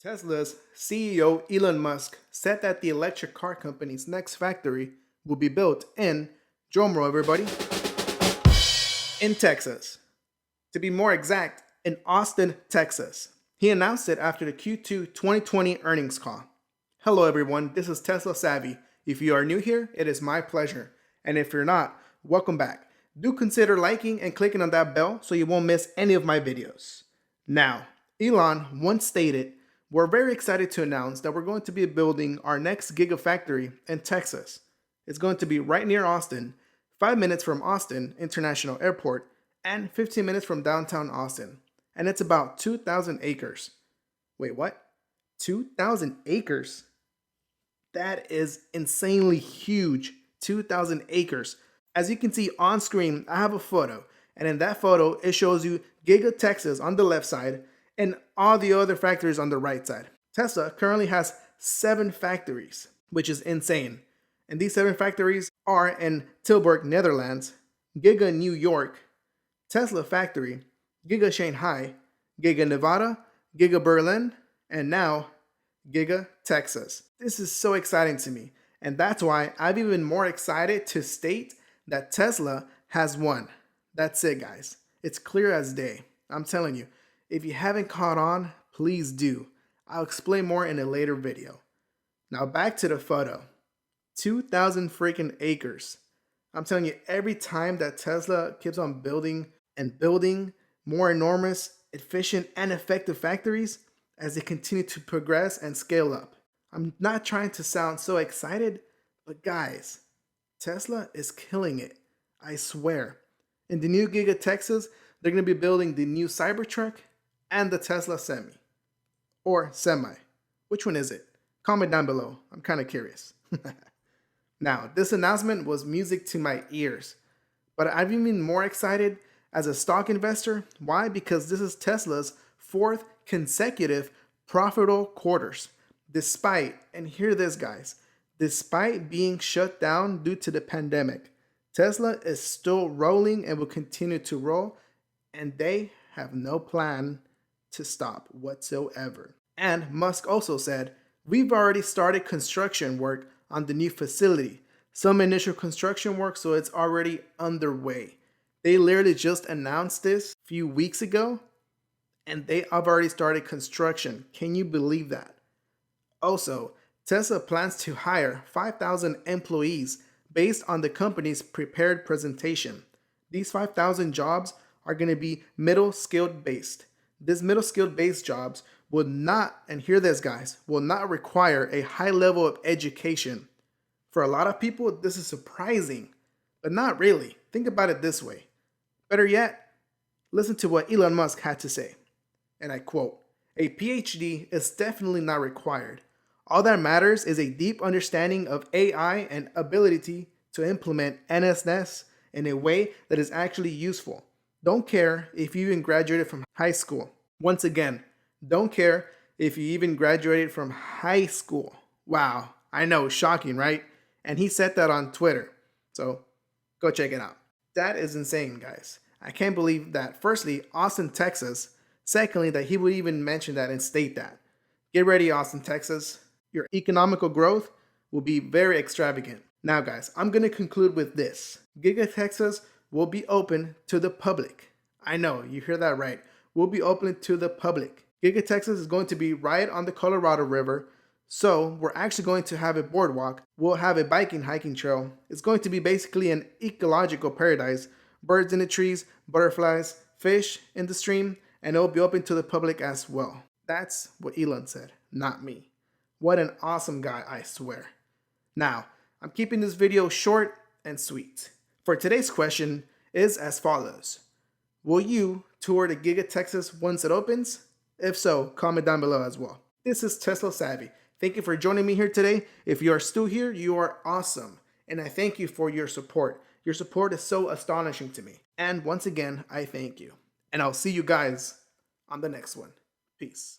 Tesla's CEO Elon Musk said that the electric car company's next factory will be built in, drumroll everybody, in Texas. To be more exact, in Austin, Texas. He announced it after the Q2 2020 earnings call. Hello everyone, this is Tesla Savvy. If you are new here, it is my pleasure. And if you're not, welcome back. Do consider liking and clicking on that bell so you won't miss any of my videos. Now, Elon once stated, "We're very excited to announce that we're going to be building our next Gigafactory in Texas. It's going to be right near Austin, 5 minutes from Austin International Airport, and 15 minutes from downtown Austin. And it's about 2,000 acres. Wait, what? 2,000 acres? That is insanely huge. 2,000 acres. As you can see on screen, I have a photo. And in that photo, it shows you Giga Texas on the left side and all the other factories on the right side. Tesla currently has 7 factories, which is insane. And these 7 factories are in Tilburg, Netherlands, Giga New York, Tesla Factory, Giga Shanghai, Giga Nevada, Giga Berlin, and now Giga Texas. This is so exciting to me. And that's why I'm even more excited to state that Tesla has won. That's it, guys. It's clear as day. I'm telling you. If you haven't caught on, please do. I'll explain more in a later video. Now back to the photo. 2,000 freaking acres. I'm telling you, every time that Tesla keeps on building and building more enormous, efficient, and effective factories as they continue to progress and scale up. I'm not trying to sound so excited, but guys, Tesla is killing it. I swear. In the new Giga Texas, they're going to be building the new Cybertruck and the Tesla Semi. Or Semi. Which one is it? Comment down below. I'm kind of curious. Now, this announcement was music to my ears. But I'm even more excited as a stock investor. Why? Because this is Tesla's 4th consecutive profitable quarters. Despite, and hear this guys, despite being shut down due to the pandemic, Tesla is still rolling and will continue to roll, and they have no plan to stop whatsoever. And Musk also said, "We've already started construction work on the new facility. Some initial construction work, so it's already underway." They literally just announced this a few weeks ago, and they have already started construction. Can you believe that? Also, Tesla plans to hire 5,000 employees based on the company's prepared presentation. These 5,000 jobs are going to be middle-skilled based. These middle-skilled based jobs will not, and hear this guys, will not require a high level of education. For a lot of people, this is surprising, but not really. Think about it this way. Better yet, listen to what Elon Musk had to say. And I quote, "A PhD is definitely not required. All that matters is a deep understanding of AI and ability to implement NSNS in a way that is actually useful. Don't care if you even graduated from high school." Once again, don't care if you even graduated from high school. Wow, I know, shocking, right? And he said that on Twitter. So go check it out. That is insane, guys. I can't believe that, firstly, Austin, Texas. Secondly, that he would even mention that and state that. Get ready, Austin, Texas. Your economical growth will be very extravagant. Now, guys, I'm going to conclude with this. Giga Texas will be open to the public. I know, you hear that right. Will be open to the public. Giga Texas is going to be right on the Colorado River. So we're actually going to have a boardwalk. We'll have a biking, hiking trail. It's going to be basically an ecological paradise. Birds in the trees, butterflies, fish in the stream, and it'll be open to the public as well. That's what Elon said, not me. What an awesome guy, I swear. Now, I'm keeping this video short and sweet. For today's question is as follows. Will you tour the Giga Texas once it opens? If so, comment down below as well. This is Tesla Savvy. Thank you for joining me here today. If you are still here, you are awesome. And I thank you for your support. Your support is so astonishing to me. And once again, I thank you. And I'll see you guys on the next one. Peace.